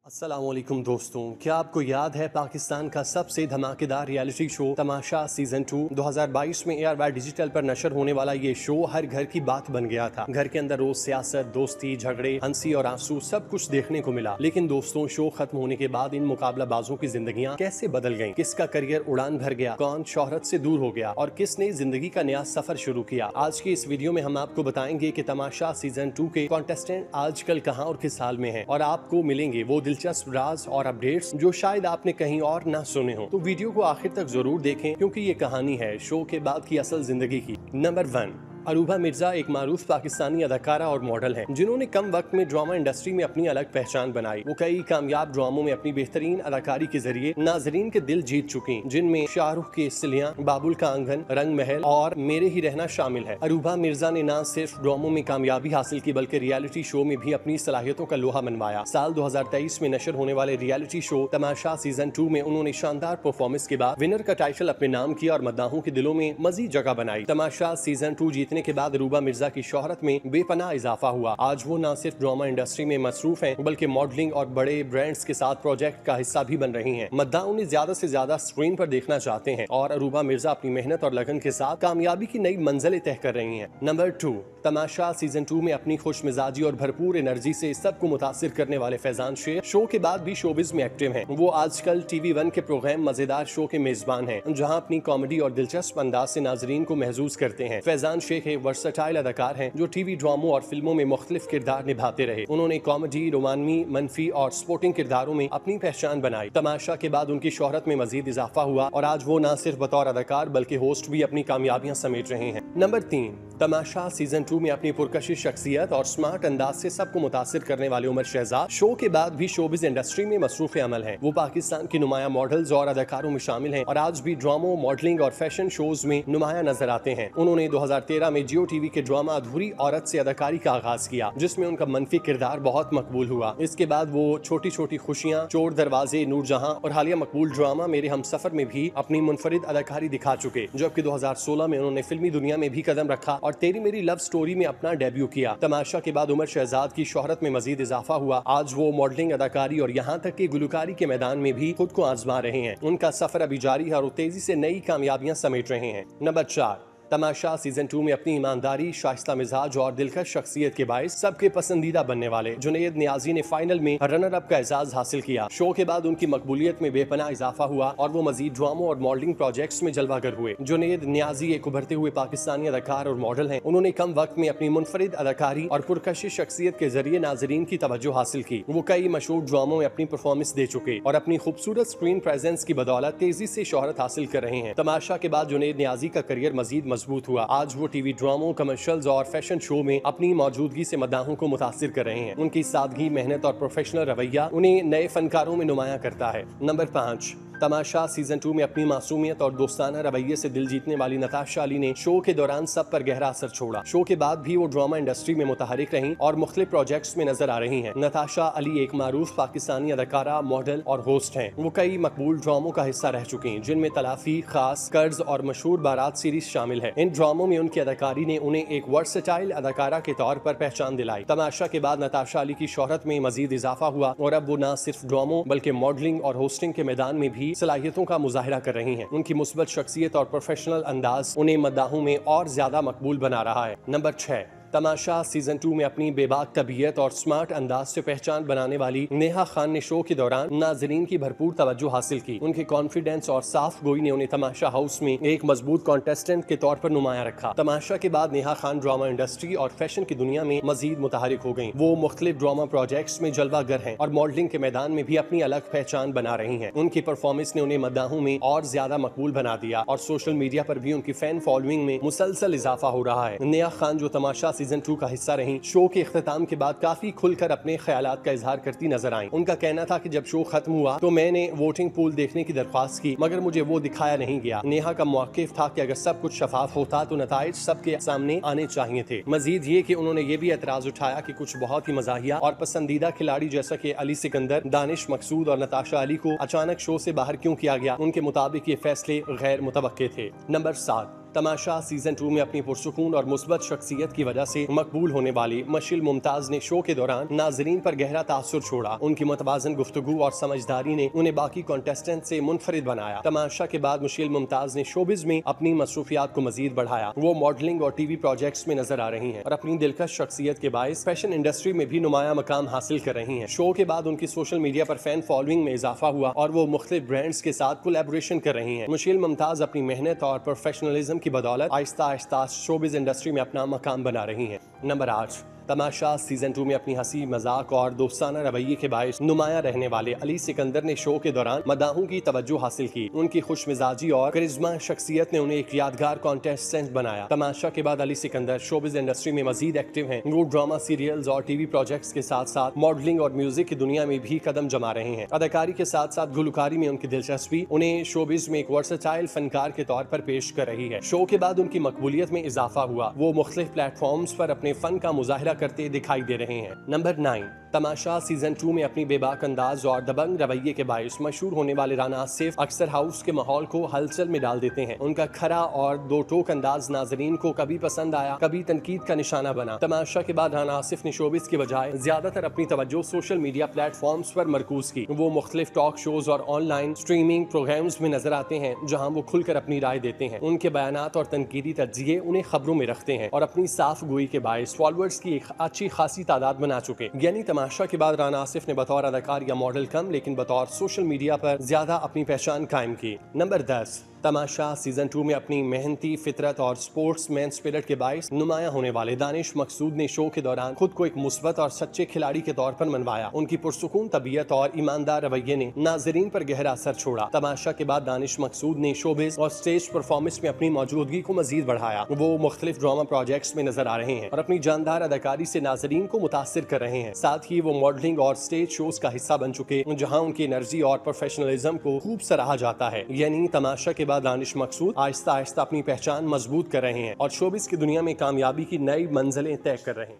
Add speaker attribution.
Speaker 1: अस्सलामुअलैकुम दोस्तों, क्या आपको याद है पाकिस्तान का सबसे धमाकेदार रियलिटी शो तमाशा सीजन 2 2022 में ARY डिजिटल पर नशर होने वाला ये शो हर घर की बात बन गया था। घर के अंदर रोज सियासत, दोस्ती, झगड़े, हंसी और आंसू सब कुछ देखने को मिला। लेकिन दोस्तों, शो खत्म होने के बाद इन मुकाबलाबाजों की जिंदगियां कैसे बदल गईं? किसका करियर उड़ान भर गया, कौन शोहरत से दूर हो गया और किसने जिंदगी का नया सफर शुरू किया? आज की इस वीडियो में हम आपको बताएंगे कि तमाशा सीजन 2 के कॉन्टेस्टेंट आजकल कहां और किस हाल में हैं और आपको मिलेंगे वो दिलचस्प राज और अपडेट्स जो शायद आपने कहीं और ना सुने हो। तो वीडियो को आखिर तक जरूर देखें क्योंकि ये कहानी है शो के बाद की असल जिंदगी की। नंबर 1, अरूबा मिर्जा एक मारूफ पाकिस्तानी अदाकारा और मॉडल हैं जिन्होंने कम वक्त में ड्रामा इंडस्ट्री में अपनी अलग पहचान बनाई। वो कई कामयाब ड्रामों में अपनी बेहतरीन अदाकारी के जरिए नाजरीन के दिल जीत चुकी, जिनमें शाहरुख की सिलियां, बाबुल का आंगन, रंग महल और मेरे ही रहना शामिल है। अरूबा मिर्जा ने न सिर्फ ड्रामों में कामयाबी हासिल की बल्कि रियलिटी शो में भी अपनी सलाहियतों का लोहा मनवाया। साल 2023 में नशर होने वाले रियलिटी शो तमाशा सीजन 2 में उन्होंने शानदार परफॉर्मेंस के बाद विनर का टाइटल अपने नाम किया और मद्दाहों के दिलों में मजीद जगह बनाई। तमाशा सीजन 2 जीतने के बाद अरूबा मिर्जा की शोहरत में बेपनाह इजाफा हुआ। आज वो न सिर्फ ड्रामा इंडस्ट्री में मसरूफ हैं बल्कि मॉडलिंग और बड़े ब्रांड्स के साथ प्रोजेक्ट का हिस्सा भी बन रही हैं। मद्दाह उन्हें ज्यादा से ज्यादा स्क्रीन पर देखना चाहते हैं और अरूबा मिर्जा अपनी मेहनत और लगन के साथ कामयाबी की नई मंजिलें तय कर रही हैं। नंबर 2, तमाशा सीजन 2 में अपनी खुश मिजाजी और भरपूर एनर्जी से सबको मुतासिर करने वाले फैजान शेख शो के बाद भी शोबिज में एक्टिव हैं। वो आजकल TV1 के प्रोग्राम मजेदार शो के मेजबान हैं, जहां अपनी कॉमेडी और दिलचस्प अंदाज से नाजरीन को महसूस करते हैं। फैजान शेख एक वर्सटाइल अदाकार हैं जो टीवी ड्रामों और फिल्मों में मुख्तलिफ किरदार निभाते रहे। उन्होंने कॉमेडी, रोमानवी, मनफी और स्पोर्टिंग किरदारों में अपनी पहचान बनाई। तमाशा के बाद उनकी शोहरत में मजीद इजाफा हुआ और आज वो न सिर्फ बतौर अदाकार बल्कि होस्ट भी अपनी कामयाबियां समेट रहे हैं। नंबर 3, तमाशा सीजन 2 में अपनी पुरकशिश शख्सियत और स्मार्ट अंदाज से सबको मुतासिर करने वाले उमर शहजाद शो के बाद भी शोबिज इंडस्ट्री में मसरूफ अमल हैं। वो पाकिस्तान की नुमाया मॉडल्स और अदाकारों में शामिल हैं और आज भी ड्रामों, मॉडलिंग और फैशन शोज में नुमाया नजर आते हैं। उन्होंने 2013 में जियो टीवी के ड्रामा अधूरी औरत से अदाकारी का आगाज किया, जिसमें उनका मनफी किरदार बहुत मकबूल हुआ। इसके बाद वो छोटी छोटी खुशियां, चोर दरवाजे, नूरजहां और हालिया मकबूल ड्रामा मेरे हमसफर में भी अपनी मुनफरिद अदाकारी दिखा चुके, जबकि 2016 में उन्होंने फिल्मी दुनिया में भी कदम रखा और तेरी मेरी लव स्टोरी में अपना डेब्यू किया। तमाशा के बाद उमर शहजाद की शोहरत में मजीद इजाफा हुआ। आज वो मॉडलिंग, अदाकारी और यहाँ तक कि गुलकारी के मैदान में भी खुद को आजमा रहे हैं। उनका सफर अभी जारी है और तेजी से नई कामयाबियां समेट रहे हैं। नंबर 4, तमाशा सीजन 2 में अपनी ईमानदारी, शाइस्ता मिजाज और दिलकश शख्सियत के बायस सबके पसंदीदा बनने वाले जुनैद नियाजी ने फाइनल में रनर अप का एजाज हासिल किया। शो के बाद उनकी मकबूलियत में बेपनाह इजाफा हुआ और वो मजीद ड्रामों और मॉडलिंग प्रोजेक्ट्स में जलवागर हुए। जुनैद नियाजी एक उभरते हुए पाकिस्तानी अदाकार और मॉडल हैं। उन्होंने कम वक्त में अपनी मुनफरिद अदाकारी और पुरकशिश शख्सियत के जरिए नाजरीन की तवज्जो हासिल की। वो कई मशहूर ड्रामों में अपनी परफॉर्मेंस दे चुके और अपनी खूबसूरत स्क्रीन प्रेजेंस की बदौलत तेजी से शोहरत हासिल कर रहे हैं। तमाशा के बाद जुनैद नियाजी का करियर मजीद मजबूत हुआ। आज वो टीवी ड्रामों, कमर्शियल्स और फैशन शो में अपनी मौजूदगी से मद्दाहों को मुतासिर कर रहे हैं। उनकी सादगी, मेहनत और प्रोफेशनल रवैया उन्हें नए फनकारों में नुमाया करता है। नंबर 5, तमाशा सीजन 2 में अपनी मासूमियत और दोस्ताना रवैये से दिल जीतने वाली नताशा अली ने शो के दौरान सब पर गहरा असर छोड़ा। शो के बाद भी वो ड्रामा इंडस्ट्री में मुतहरिक रहीं और मुख्तलिफ प्रोजेक्ट्स में नजर आ रही हैं। नताशा अली एक मारूफ पाकिस्तानी अदाकारा, मॉडल और होस्ट हैं। वो कई मकबूल ड्रामों का हिस्सा रह चुकी हैं, जिनमें तलाफी, खास, कर्ज और मशहूर बारात सीरीज शामिल है। इन ड्रामों में उनकी अदाकारी ने उन्हें एक वर्सटाइल अदाकारा के तौर पर पहचान दिलाई। तमाशा के बाद नताशा अली की शोहरत में मजीद इजाफा हुआ और अब वो न सिर्फ ड्रामों बल्कि मॉडलिंग और होस्टिंग के मैदान में भी सलाहियतों का मुजाहिरा कर रही हैं। उनकी मुस्बत शख्सियत और प्रोफेशनल अंदाज उन्हें मद्दाहों में और ज्यादा मकबूल बना रहा है। नंबर 6, तमाशा सीजन 2 में अपनी बेबाक तबीयत और स्मार्ट अंदाज से पहचान बनाने वाली नेहा खान ने शो के दौरान नाजरीन की भरपूर तवज्जो हासिल की। उनके कॉन्फिडेंस और साफ गोई ने उन्हें तमाशा हाउस में एक मजबूत कॉन्टेस्टेंट के तौर पर नुमाया रखा। तमाशा के बाद नेहा खान ड्रामा इंडस्ट्री और फैशन की दुनिया में मजीद मुतहरिक हो गयी। वो मुख्तलिफ ड्रामा प्रोजेक्ट्स में जलवागर हैं और मॉडलिंग के मैदान में भी अपनी अलग पहचान बना रही हैं। उनकी परफॉर्मेंस ने उन्हें मद्दाहों में और ज्यादा मकबूल बना दिया और सोशल मीडिया पर भी उनकी फैन फॉलोइंग में मुसलसल इजाफा हो रहा है। नेहा खान, जो तमाशा सीजन 2 का हिस्सा रही, शो के इख्तिताम के बाद काफी खुलकर अपने ख्यालात का इजहार करती नजर आई। उनका कहना था कि जब शो खत्म हुआ तो मैंने वोटिंग पूल देखने की दरख्वास्त की, मगर मुझे वो दिखाया नहीं गया। नेहा का मौक़िफ़ था कि अगर सब कुछ शफाफ होता तो नताइज सबके सामने आने चाहिए थे। मजीद ये कि उन्होंने ये भी एतराज उठाया कि कुछ बहुत ही मज़ाहिया और पसंदीदा खिलाड़ी जैसा कि अली सिकंदर, दानिश मकसूद और नताशा अली को अचानक शो से बाहर क्यों किया गया। उनके मुताबिक ये फैसले गैर मुतवक्के थे। नंबर 7, तमाशा सीजन 2 में अपनी पुरसुकून और मुस्बत शख्सियत की वजह से मकबूल होने वाली मशील मुमताज ने शो के दौरान नाजरीन पर गहरा तासुर छोड़ा। उनकी मुतवाज़न गुफ्तगू और समझदारी ने उन्हें बाकी कॉन्टेस्टेंट से मुनफरिद बनाया। तमाशा के बाद मशील मुमताज ने शोबिज में अपनी मसरूफियात को मजीद बढ़ाया। वो मॉडलिंग और टीवी प्रोजेक्ट्स में नजर आ रही हैं और अपनी दिलकश शख्सियत के बायस फैशन इंडस्ट्री में भी नुमाया मकाम हासिल कर रही हैं। शो के बाद उनकी सोशल मीडिया पर फैन फॉलोइंग में इजाफा हुआ और वो मुख्तलिफ ब्रांड्स के साथ कोलैबोरेशन कर रही हैं। मशील मुमताज अपनी मेहनत और प्रोफेशनलिज्म की बदौलत आहिस्ता आहिस्ता शोबिज इंडस्ट्री में अपना मकाम बना रही हैं। नंबर 8, तमाशा सीजन 2 में अपनी हंसी मजाक और दोस्ताना रवैये के बायस नुमाया रहने वाले अली सिकंदर ने शो के दौरान मदाहों की तवज्जो हासिल की। उनकी खुश मिजाजी और करिश्मा शख्सियत ने उन्हें एक यादगार कॉन्टेस्टेंट बनाया। तमाशा के बाद अली सिकंदर शोबिज इंडस्ट्री में मजीद एक्टिव हैं। वो ड्रामा, सीरियल्स और टीवी प्रोजेक्ट्स के साथ साथ मॉडलिंग और म्यूजिक की दुनिया में भी कदम जमा रहे हैं। अदाकारी के साथ साथ गुलकारी में उनकी दिलचस्पी उन्हें शोबिज में एक वर्सेटाइल फनकार के तौर पर पेश कर रही है। शो के बाद उनकी मकबूलियत में इजाफा हुआ। वो मुख्तलिफ प्लेटफॉर्म्स पर अपने फन का मुजाहिरा करते दिखाई दे रहे हैं। नंबर 9, तमाशा सीजन 2 में अपनी बेबाक अंदाज और दबंग रवैये के बायस मशहूर होने वाले राना आसिफ अक्सर हाउस के माहौल को हलचल में डाल देते हैं। उनका खरा और दो टोक अंदाज नाजरीन को कभी पसंद आया, कभी तनकीद का निशाना बना। तमाशा के बाद राना आसिफ ने शोबिस की बजाय ज्यादातर अपनी तवज्जो सोशल मीडिया प्लेटफॉर्म्स पर मरकूज की। वो मुख्तलिफ टॉक शोज और ऑनलाइन स्ट्रीमिंग प्रोग्राम्स में नजर आते हैं जहाँ वो खुलकर अपनी राय देते हैं। उनके बयानात और तनकीदी तज्जिये उन्हें खबरों में रखते हैं और अपनी साफ गोई के बायस फॉलोअर्स की एक अच्छी खासी तादाद बना चुके। यानी तमाशा के बाद राना आसिफ ने बतौर अदाकार या मॉडल कम लेकिन बतौर सोशल मीडिया पर ज्यादा अपनी पहचान कायम की। नंबर 10, तमाशा सीजन 2 में अपनी मेहनती फितरत और स्पोर्ट्स मैन स्पिरिट के बायस नुमाया होने वाले दानिश मकसूद ने शो के दौरान खुद को एक मुस्बत और सच्चे खिलाड़ी के तौर पर मनवाया। उनकी पुरसुकून तबीयत और ईमानदार रवैये ने नाजरीन पर गहरा असर छोड़ा। तमाशा के बाद दानिश मकसूद ने शोबिज और स्टेज परफॉर्मेंस में अपनी मौजूदगी को मजीद बढ़ाया। वो मुख्तलिफ ड्रामा प्रोजेक्ट्स में नजर आ रहे हैं और अपनी जानदार अदाकारी से नाजरीन को मुतासिर कर रहे हैं। साथ ही वो मॉडलिंग और स्टेज शोज का हिस्सा बन चुके जहाँ उनकी एनर्जी और प्रोफेशनलिज्म को खूब सराहा जाता है। यानी तमाशा के बाद दानिश मकसूद आहिस्ता आहिस्ता अपनी पहचान मजबूत कर रहे हैं और शोबिस की दुनिया में कामयाबी की नई मंजिलें तय कर रहे हैं।